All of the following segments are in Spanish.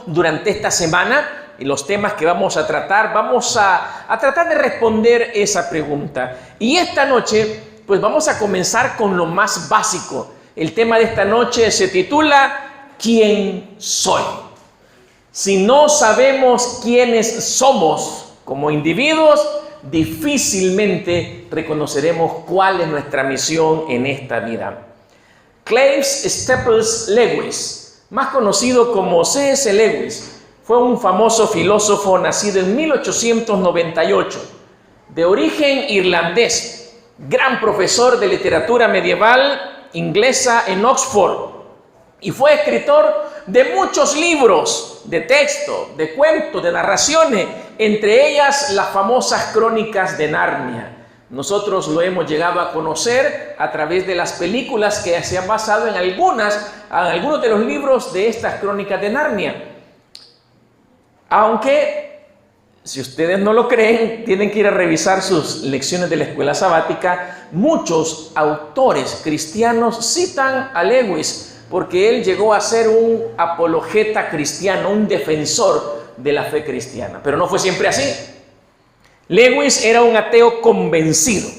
durante esta semana. Y los temas que vamos a tratar, vamos a tratar de responder esa pregunta. Y esta noche, pues vamos a comenzar con lo más básico. El tema de esta noche se titula ¿Quién soy? Si no sabemos quiénes somos como individuos, difícilmente reconoceremos cuál es nuestra misión en esta vida. Clive Staples Lewis, más conocido como C.S. Lewis, fue un famoso filósofo nacido en 1898, de origen irlandés, gran profesor de literatura medieval inglesa en Oxford, y fue escritor de muchos libros de texto, de cuentos, de narraciones, entre ellas las famosas Crónicas de Narnia. Nosotros lo hemos llegado a conocer a través de las películas que se han basado en algunos de los libros de estas Crónicas de Narnia. Aunque, si ustedes no lo creen, tienen que ir a revisar sus lecciones de la escuela sabática. Muchos autores cristianos citan a Lewis porque él llegó a ser un apologeta cristiano, un defensor de la fe cristiana. Pero no fue siempre así. Lewis era un ateo convencido,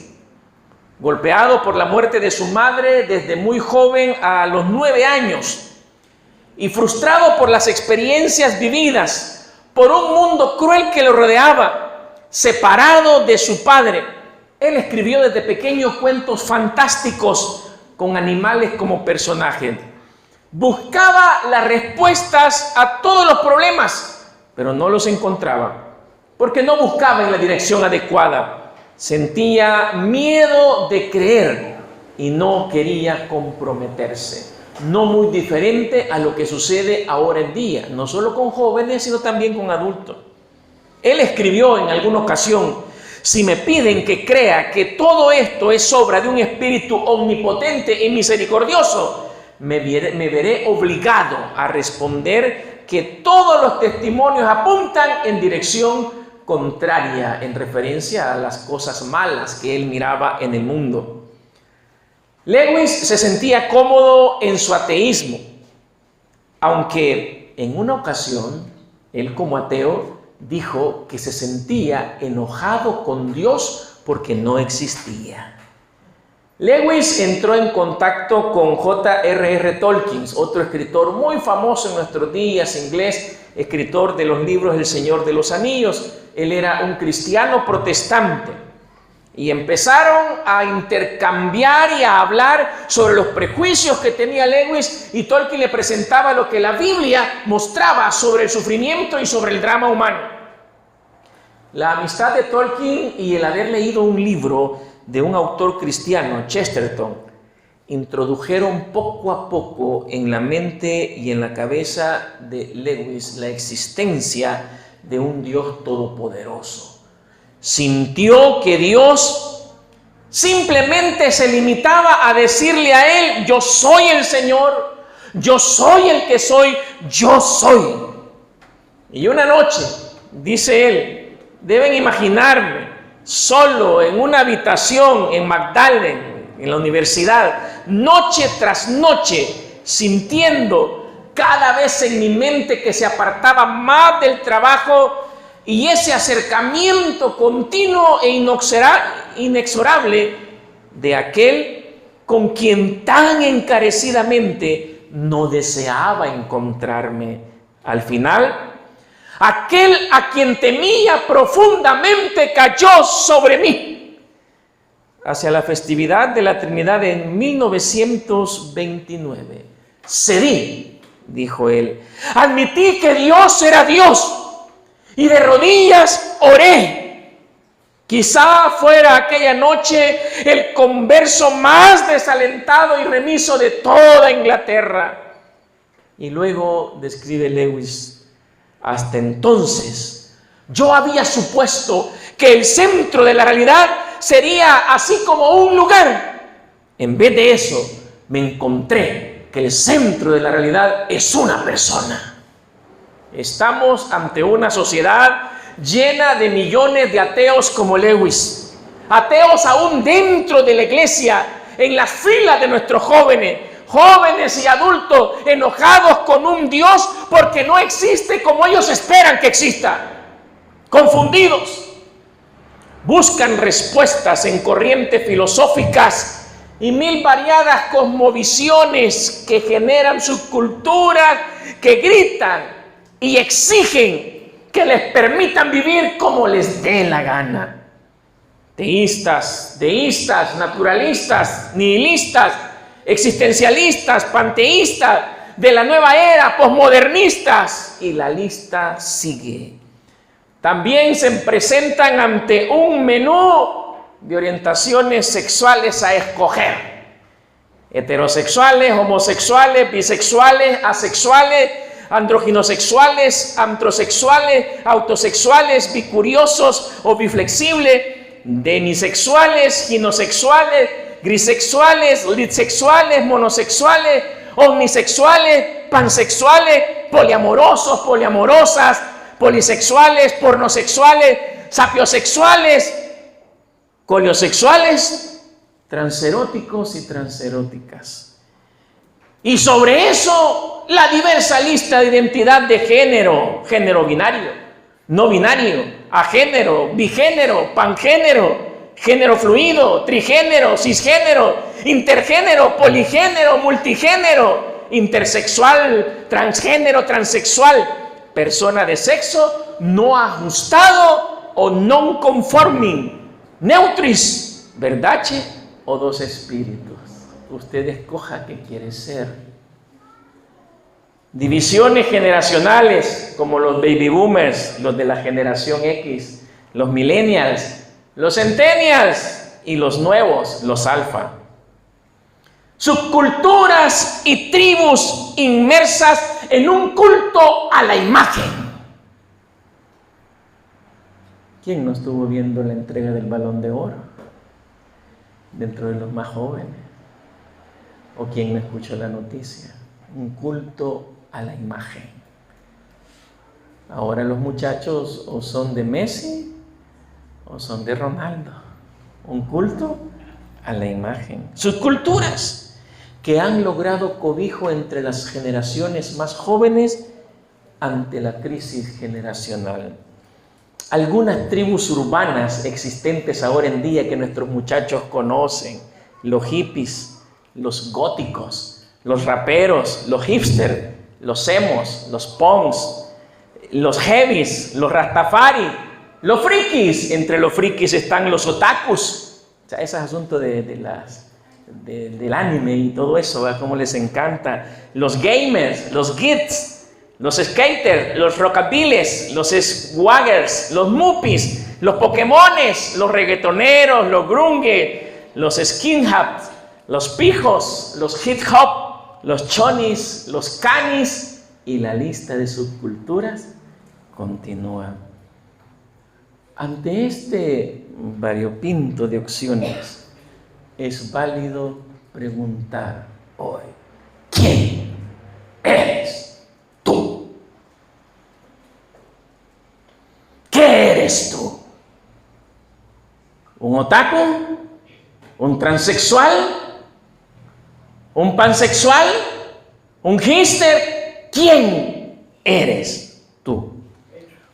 golpeado por la muerte de su madre desde muy joven, a los 9 años, y frustrado por las experiencias vividas, por un mundo cruel que lo rodeaba, separado de su padre. Él escribió desde pequeño cuentos fantásticos con animales como personajes. Buscaba las respuestas a todos los problemas, pero no los encontraba, porque no buscaba en la dirección adecuada. Sentía miedo de creer y no quería comprometerse. No muy diferente a lo que sucede ahora en día, no solo con jóvenes, sino también con adultos. Él escribió en alguna ocasión: si me piden que crea que todo esto es obra de un espíritu omnipotente y misericordioso, me veré obligado a responder que todos los testimonios apuntan en dirección contraria, en referencia a las cosas malas que él miraba en el mundo. Lewis se sentía cómodo en su ateísmo, aunque en una ocasión, él como ateo, dijo que se sentía enojado con Dios porque no existía. Lewis entró en contacto con J.R.R. Tolkien, otro escritor muy famoso en nuestros días, inglés, escritor de los libros El Señor de los Anillos. Él era un cristiano protestante. Y empezaron a intercambiar y a hablar sobre los prejuicios que tenía Lewis, y Tolkien le presentaba lo que la Biblia mostraba sobre el sufrimiento y sobre el drama humano. La amistad de Tolkien y el haber leído un libro de un autor cristiano, Chesterton, introdujeron poco a poco en la mente y en la cabeza de Lewis la existencia de un Dios todopoderoso. Sintió que Dios simplemente se limitaba a decirle a él: yo soy el Señor, yo soy el que soy, yo soy. Y una noche, dice él, deben imaginarme solo en una habitación en Magdalen, en la universidad, noche tras noche, sintiendo cada vez en mi mente que se apartaba más del trabajo y ese acercamiento continuo e inexorable de aquel con quien tan encarecidamente no deseaba encontrarme. Al final, aquel a quien temía profundamente cayó sobre mí. Hacia la festividad de la Trinidad en 1929, cedí, dijo él, admití que Dios era Dios, y de rodillas oré. Quizá fuera aquella noche el converso más desalentado y remiso de toda Inglaterra. Y luego describe Lewis: hasta entonces yo había supuesto que el centro de la realidad sería así como un lugar. En vez de eso, me encontré que el centro de la realidad es una persona. Estamos ante una sociedad llena de millones de ateos como Lewis. Ateos aún dentro de la iglesia, en las filas de nuestros jóvenes, jóvenes y adultos enojados con un Dios porque no existe como ellos esperan que exista. Confundidos. Buscan respuestas en corrientes filosóficas y mil variadas cosmovisiones que generan subculturas que gritan y exigen que les permitan vivir como les dé la gana. Teístas, deístas, naturalistas, nihilistas, existencialistas, panteístas, de la nueva era, posmodernistas, y la lista sigue. También se presentan ante un menú de orientaciones sexuales a escoger. Heterosexuales, homosexuales, bisexuales, asexuales, androginosexuales, antrosexuales, autosexuales, bicuriosos o biflexibles, demisexuales, ginosexuales, grisexuales, lisexuales, monosexuales, omnisexuales, pansexuales, poliamorosos, poliamorosas, polisexuales, pornosexuales, sapiosexuales, coliosexuales, transeróticos y transeróticas. Y sobre eso, la diversa lista de identidad de género, género binario, no binario, agénero, bigénero, pangénero, género fluido, trigénero, cisgénero, intergénero, poligénero, multigénero, intersexual, transgénero, transexual, persona de sexo no ajustado o non conforming, neutris, verdace o dos espíritus. Usted escoja qué quiere ser. Divisiones generacionales como los baby boomers, los de la generación X, los millennials, los centennials y los nuevos, los alfa. Subculturas y tribus inmersas en un culto a la imagen. ¿Quién no estuvo viendo la entrega del Balón de Oro? Dentro de los más jóvenes. ¿O quién no escuchó la noticia? Un culto a la imagen. Ahora los muchachos o son de Messi o son de Ronaldo. Un culto a la imagen. Subculturas que han logrado cobijo entre las generaciones más jóvenes ante la crisis generacional. Algunas tribus urbanas existentes ahora en día que nuestros muchachos conocen, los hippies, los góticos, los raperos, los hipsters, los emos, los punks, los heavies, los rastafari, los frikis. Entre los frikis están los otakus. O sea, ese es asunto del anime y todo eso, ¿verdad? Cómo les encanta. Los gamers, los geeks, los skaters, los rockabilis, los swaggers, los muppies, los pokémones, los reggaetoneros, los grunge, los skinheads, los pijos, los hip hop, los chonis, los canis, y la lista de subculturas continúa. Ante este variopinto de opciones, es válido preguntar hoy: ¿quién eres tú? ¿Qué eres tú? ¿Un otaku? ¿Un transexual? ¿Un pansexual? ¿Un hipster? ¿Quién eres tú?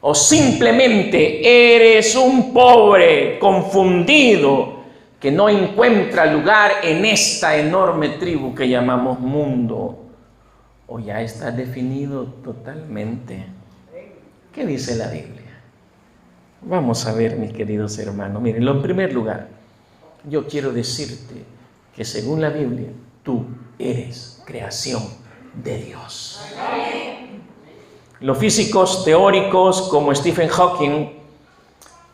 ¿O simplemente eres un pobre confundido que no encuentra lugar en esta enorme tribu que llamamos mundo? ¿O ya está definido totalmente? ¿Qué dice la Biblia? Vamos a ver, mis queridos hermanos. Miren, en primer lugar, yo quiero decirte que según la Biblia, tú eres creación de Dios. Los físicos teóricos como Stephen Hawking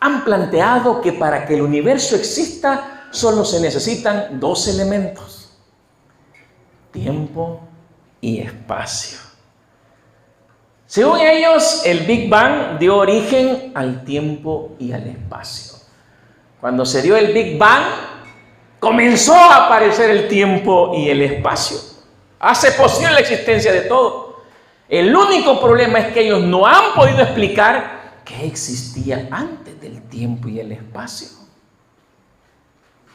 han planteado que para que el universo exista solo se necesitan dos elementos: tiempo y espacio. Según ellos, el Big Bang dio origen al tiempo y al espacio. Cuando se dio el Big Bang, comenzó a aparecer el tiempo y el espacio. Hace posible la existencia de todo. El único problema es que ellos no han podido explicar qué existía antes del tiempo y el espacio.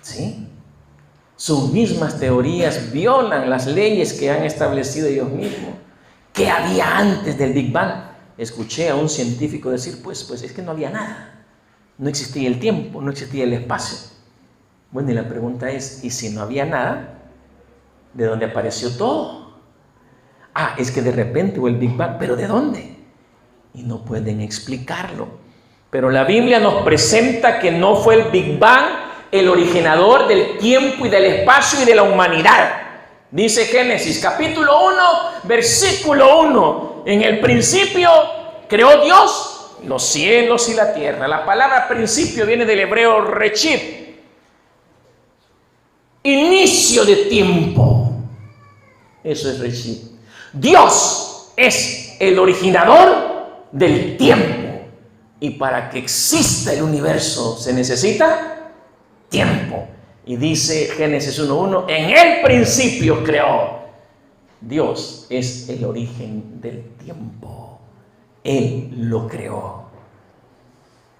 ¿Sí? Sus mismas teorías violan las leyes que han establecido ellos mismos. ¿Qué había antes del Big Bang? Escuché a un científico decir, pues es que no había nada. No existía el tiempo, no existía el espacio. Bueno, y la pregunta es, ¿y si no había nada? ¿De dónde apareció todo? Es que de repente hubo el Big Bang, ¿pero de dónde? Y no pueden explicarlo. Pero la Biblia nos presenta que no fue el Big Bang el originador del tiempo y del espacio y de la humanidad. Dice Génesis capítulo 1, versículo 1. En el principio creó Dios los cielos y la tierra. La palabra principio viene del hebreo reshit. Inicio de tiempo. Eso es reshit. Dios es el originador del tiempo. Y para que exista el universo se necesita tiempo. Y dice Génesis 1:1, en el principio creó. Dios es el origen del tiempo. Él lo creó.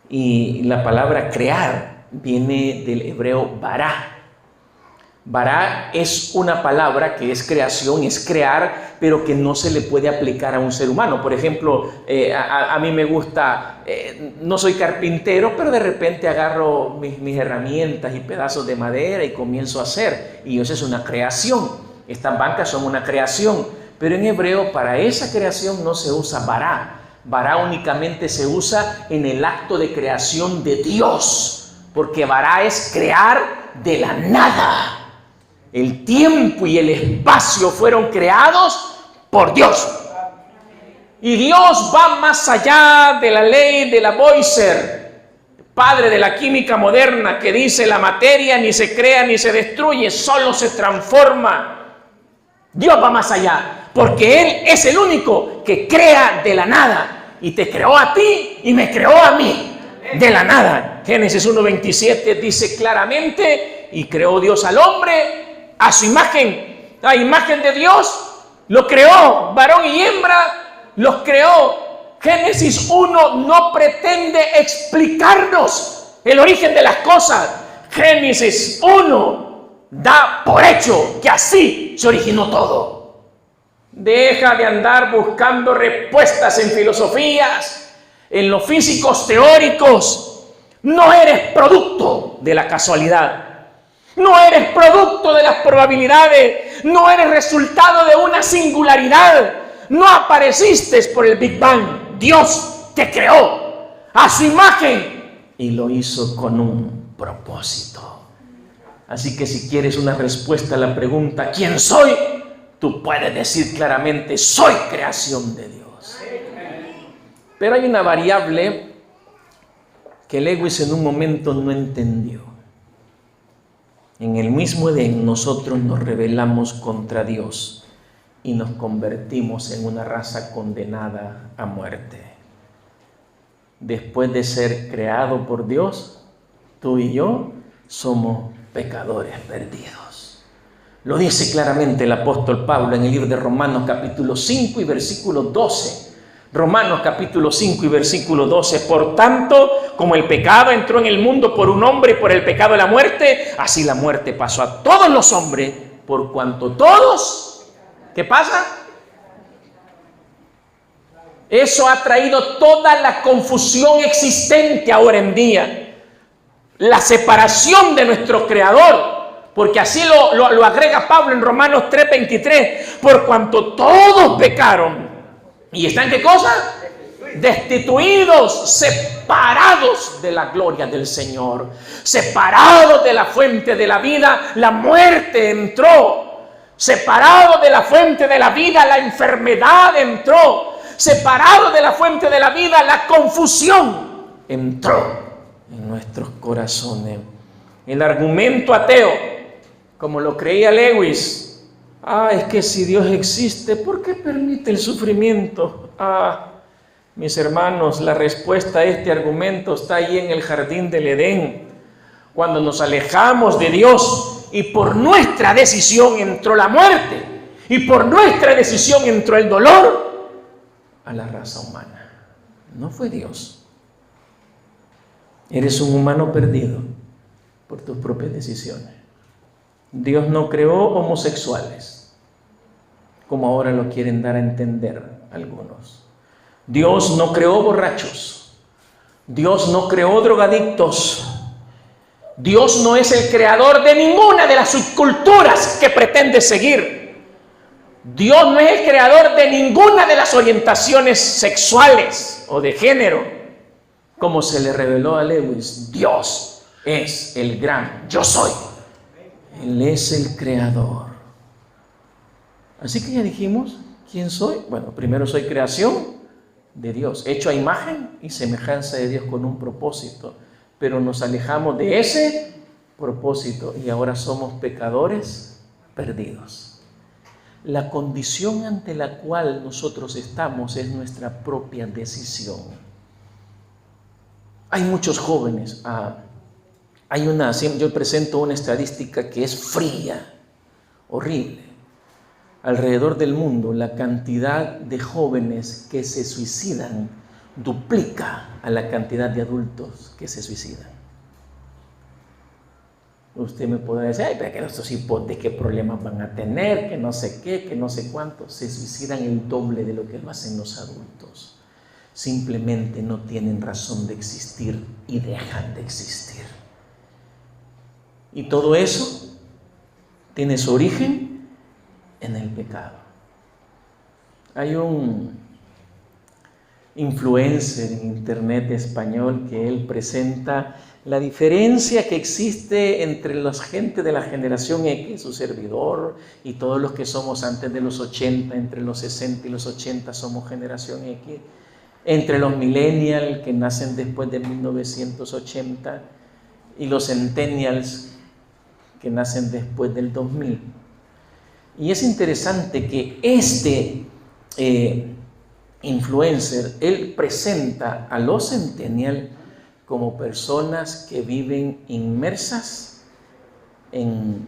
Y la palabra crear viene del hebreo bará. Bará es una palabra que es creación, es crear, pero que no se le puede aplicar a un ser humano. Por ejemplo, a mí me gusta, no soy carpintero, pero de repente agarro mis herramientas y pedazos de madera y comienzo a hacer. Y eso es una creación. Estas bancas son una creación. Pero en hebreo para esa creación no se usa bará. Bará únicamente se usa en el acto de creación de Dios. Porque bará es crear de la nada. El tiempo y el espacio fueron creados por Dios. Y Dios va más allá de la ley de Lavoisier, padre de la química moderna, que dice la materia ni se crea ni se destruye, solo se transforma. Dios va más allá, porque Él es el único que crea de la nada. Y te creó a ti y me creó a mí de la nada. Génesis 1:27 dice claramente, y creó Dios al hombre a su imagen, a imagen de Dios, lo creó, varón y hembra, los creó. Génesis 1 no pretende explicarnos el origen de las cosas. Génesis 1 da por hecho que así se originó todo. Deja de andar buscando respuestas en filosofías, en los físicos teóricos. No eres producto de la casualidad. No eres producto de las probabilidades, no eres resultado de una singularidad, no apareciste por el Big Bang. Dios te creó a su imagen y lo hizo con un propósito. Así que si quieres una respuesta a la pregunta ¿quién soy?, tú puedes decir claramente soy creación de Dios. Pero hay una variable que Lewis en un momento no entendió. En el mismo Edén nosotros nos rebelamos contra Dios y nos convertimos en una raza condenada a muerte. Después de ser creado por Dios, tú y yo somos pecadores perdidos. Lo dice claramente el apóstol Pablo en el libro de Romanos capítulo 5 y versículo 12. Romanos capítulo 5 y versículo 12. Por tanto, como el pecado entró en el mundo por un hombre y por el pecado la muerte, así la muerte pasó a todos los hombres, por cuanto todos, ¿qué pasa? Eso ha traído toda la confusión existente ahora en día. La separación de nuestro Creador, porque así lo agrega Pablo en Romanos 3:23, por cuanto todos pecaron. ¿Y están qué cosa? Destituidos, separados de la gloria del Señor, separados de la fuente de la vida, la muerte entró. Separado de la fuente de la vida, la enfermedad entró. Separado de la fuente de la vida, la confusión entró en nuestros corazones. El argumento ateo, como lo creía Lewis, es que si Dios existe, ¿por qué permite el sufrimiento? Mis hermanos, la respuesta a este argumento está ahí en el jardín del Edén. Cuando nos alejamos de Dios y por nuestra decisión entró la muerte y por nuestra decisión entró el dolor a la raza humana. No fue Dios. Eres un humano perdido por tus propias decisiones. Dios no creó homosexuales, como ahora lo quieren dar a entender algunos. Dios no creó borrachos. Dios no creó drogadictos. Dios no es el creador de ninguna de las subculturas que pretende seguir. Dios no es el creador de ninguna de las orientaciones sexuales o de género, como se le reveló a Lewis. Dios es el gran yo soy. Él es el creador. Así que ya dijimos, ¿quién soy? Bueno, primero soy creación de Dios, hecho a imagen y semejanza de Dios con un propósito. Pero nos alejamos de ese propósito y ahora somos pecadores perdidos. La condición ante la cual nosotros estamos es nuestra propia decisión. Hay muchos jóvenes. Yo presento una estadística que es fría, horrible. Alrededor del mundo, la cantidad de jóvenes que se suicidan duplica a la cantidad de adultos que se suicidan. Usted me puede decir, ay, pero que estos hipotes, ¿qué problemas van a tener? Que no sé qué, que no sé cuánto. Se suicidan el doble de lo que lo hacen los adultos. Simplemente no tienen razón de existir y dejan de existir. Y todo eso tiene su origen en el pecado. Hay un influencer en internet español que él presenta la diferencia que existe entre la gente de la generación X, su servidor, y todos los que somos antes de los 80, entre los 60 y los 80 somos generación X, entre los millennials que nacen después de 1980 y los centennials que nacen después del 2000. Y es interesante que este influencer, él presenta a los centennials como personas que viven inmersas en...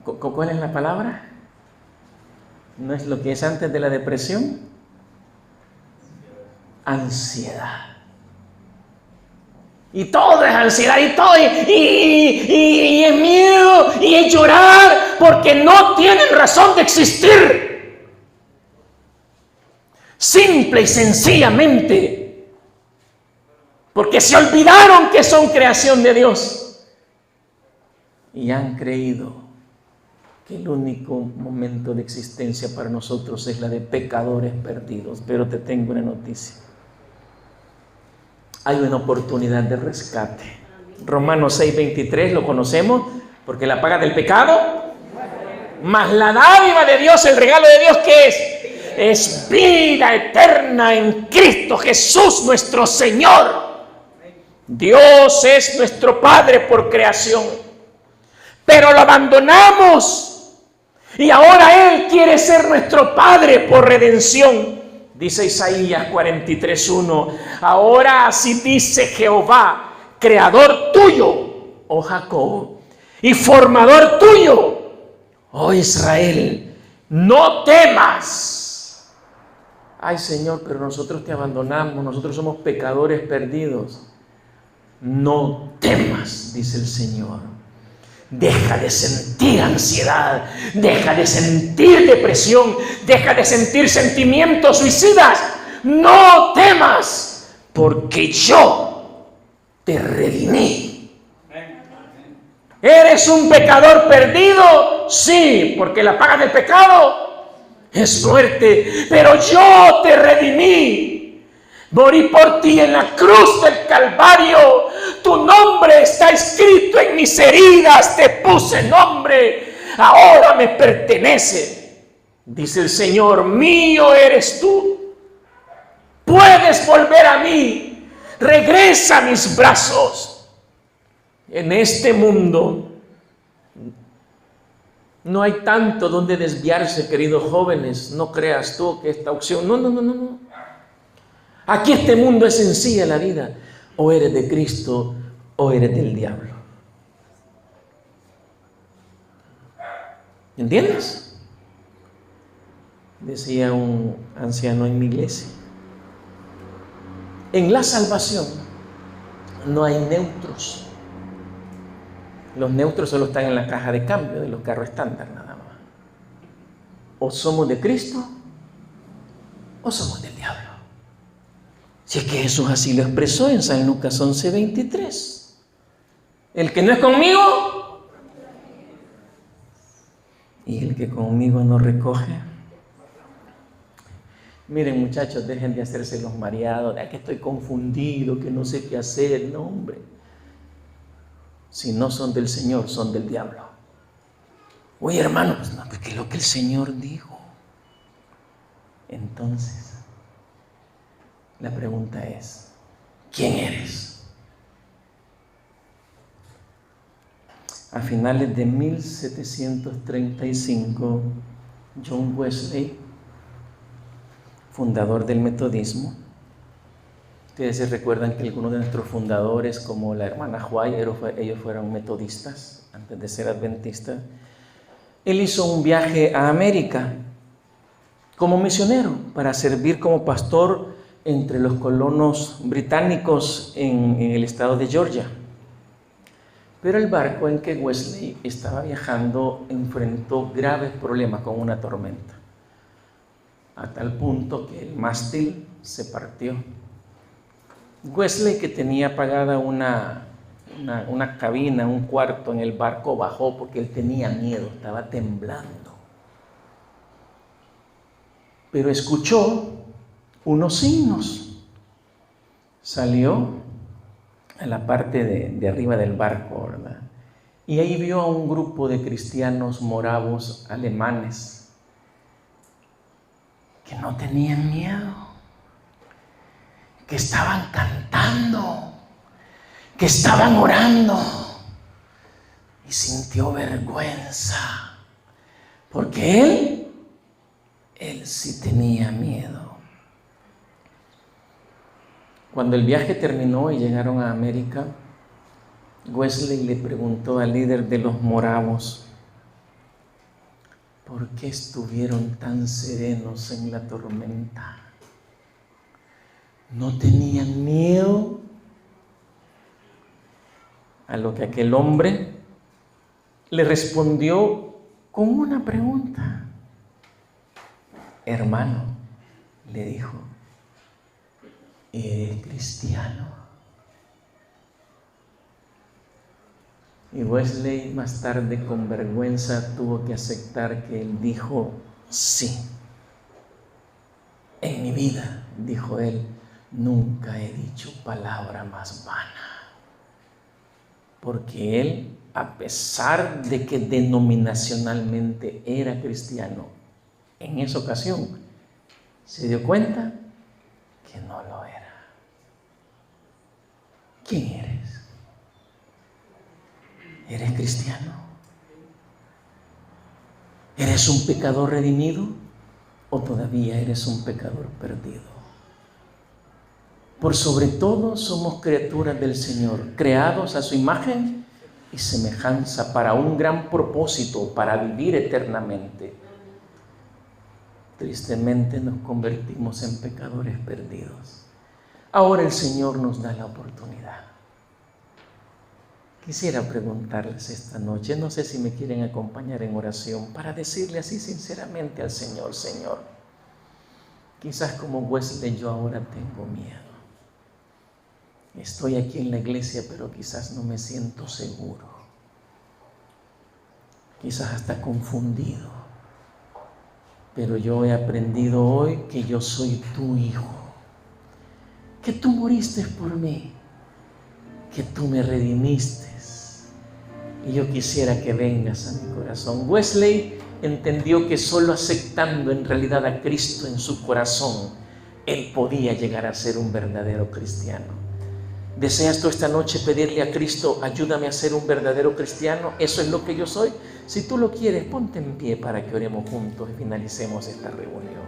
¿Cuál es la palabra? ¿No es lo que es antes de la depresión? Ansiedad. Y todo es ansiedad, y todo, y es miedo, y es llorar, porque no tienen razón de existir. Simple y sencillamente, porque se olvidaron que son creación de Dios, y han creído que el único momento de existencia para nosotros es la de pecadores perdidos. Pero te tengo una noticia. Hay una oportunidad de rescate. Romanos 6:23 lo conocemos, porque la paga del pecado, más la dádiva de Dios, el regalo de Dios, ¿qué es? Es vida eterna en Cristo Jesús nuestro Señor. Dios es nuestro Padre por creación, pero lo abandonamos y ahora Él quiere ser nuestro Padre por redención. Dice Isaías 43:1, ahora así dice Jehová, creador tuyo, oh Jacob, y formador tuyo, oh Israel, no temas. Ay, Señor, pero nosotros te abandonamos, nosotros somos pecadores perdidos. No temas, dice el Señor. Deja de sentir ansiedad, deja de sentir depresión, deja de sentir sentimientos suicidas. No temas, porque yo te redimí. ¿Eres un pecador perdido? Sí, porque la paga del pecado es muerte, pero yo te redimí. Morí por ti en la cruz del Calvario. Tu nombre está escrito en mis heridas. Te puse nombre. Ahora me pertenece. Dice el Señor, mío eres tú. Puedes volver a mí. Regresa a mis brazos. En este mundo no hay tanto donde desviarse, queridos jóvenes. No creas tú que esta opción. No. Aquí este mundo es sencilla la vida. O eres de Cristo o eres del diablo. ¿Entiendes? Decía un anciano en mi iglesia. En la salvación no hay neutros. Los neutros solo están en la caja de cambio de los carros estándar nada más. O somos de Cristo o somos del diablo. Si es que Jesús así lo expresó en San Lucas 11:23. El que no es conmigo y el que conmigo no recoge. Miren, muchachos, dejen de hacerse los mareados, que estoy confundido, que no sé qué hacer. No, hombre. Si no son del Señor, son del diablo. Oye, hermano, pues no, porque es lo que el Señor dijo. Entonces, la pregunta es, ¿quién eres? A finales de 1735, John Wesley, fundador del metodismo. Ustedes se recuerdan que algunos de nuestros fundadores, como la hermana White, ellos fueron metodistas antes de ser adventistas. Él hizo un viaje a América como misionero para servir como pastor entre los colonos británicos en el estado de Georgia. Pero el barco en que Wesley estaba viajando enfrentó graves problemas con una tormenta, a tal punto que el mástil se partió. Wesley, que tenía pagada una cabina, un cuarto en el barco, bajó porque él tenía miedo, estaba temblando. Pero escuchó unos signos. Salió a la parte de arriba del barco, ¿verdad? Y ahí vio a un grupo de cristianos moravos alemanes que no tenían miedo, que estaban cantando, que estaban orando, y sintió vergüenza, porque él sí tenía miedo. Cuando el viaje terminó y llegaron a América, Wesley le preguntó al líder de los moravos, ¿por qué estuvieron tan serenos en la tormenta? ¿No tenían miedo? A lo que aquel hombre le respondió con una pregunta. Hermano, le dijo, ¿eres cristiano? Y Wesley más tarde con vergüenza tuvo que aceptar que él dijo sí. En mi vida, dijo él, nunca he dicho palabra más vana. Porque él, a pesar de que denominacionalmente era cristiano, en esa ocasión se dio cuenta que no lo era. ¿Quién eres? ¿Eres cristiano? ¿Eres un pecador redimido o todavía eres un pecador perdido? Por sobre todo somos criaturas del Señor, creados a su imagen y semejanza para un gran propósito, para vivir eternamente. Tristemente nos convertimos en pecadores perdidos. Ahora el Señor nos da la oportunidad. Quisiera preguntarles esta noche, no sé si me quieren acompañar en oración, para decirle así sinceramente al Señor, Señor, quizás como Wesley yo ahora tengo miedo. Estoy aquí en la iglesia, pero quizás no me siento seguro. Quizás hasta confundido. Pero yo he aprendido hoy que yo soy tu hijo. Que tú moriste por mí. Que tú me redimiste. Y yo quisiera que vengas a mi corazón. Wesley entendió que solo aceptando en realidad a Cristo en su corazón, él podía llegar a ser un verdadero cristiano. ¿Deseas tú esta noche pedirle a Cristo, ayúdame a ser un verdadero cristiano? Eso es lo que yo soy. Si tú lo quieres, ponte en pie para que oremos juntos y finalicemos esta reunión.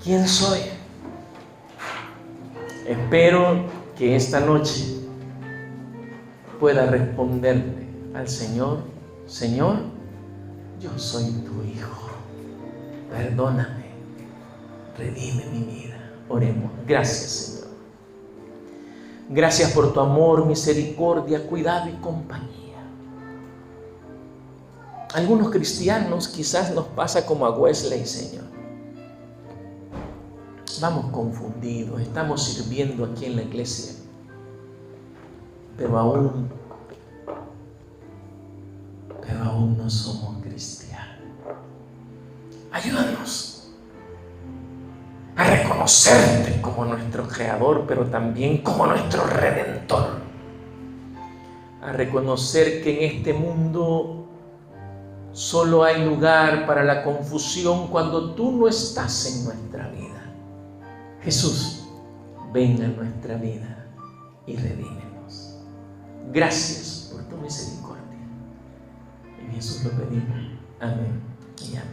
¿Quién soy? Espero que esta noche pueda responderle al Señor, Señor, yo soy tu hijo. Perdóname, redime mi vida. Oremos. Gracias, Señor. Gracias por tu amor, misericordia, cuidado y compañía. Algunos cristianos quizás nos pasa como a Wesley, Señor. Vamos confundidos, estamos sirviendo aquí en la iglesia, pero aún no somos cristianos. Ayúdanos a reconocerte como nuestro Creador, pero también como nuestro Redentor. A reconocer que en este mundo solo hay lugar para la confusión cuando tú no estás en nuestra vida. Jesús, ven a nuestra vida y redímenos. Gracias por tu misericordia. En Jesús lo pedimos. Amén y amén.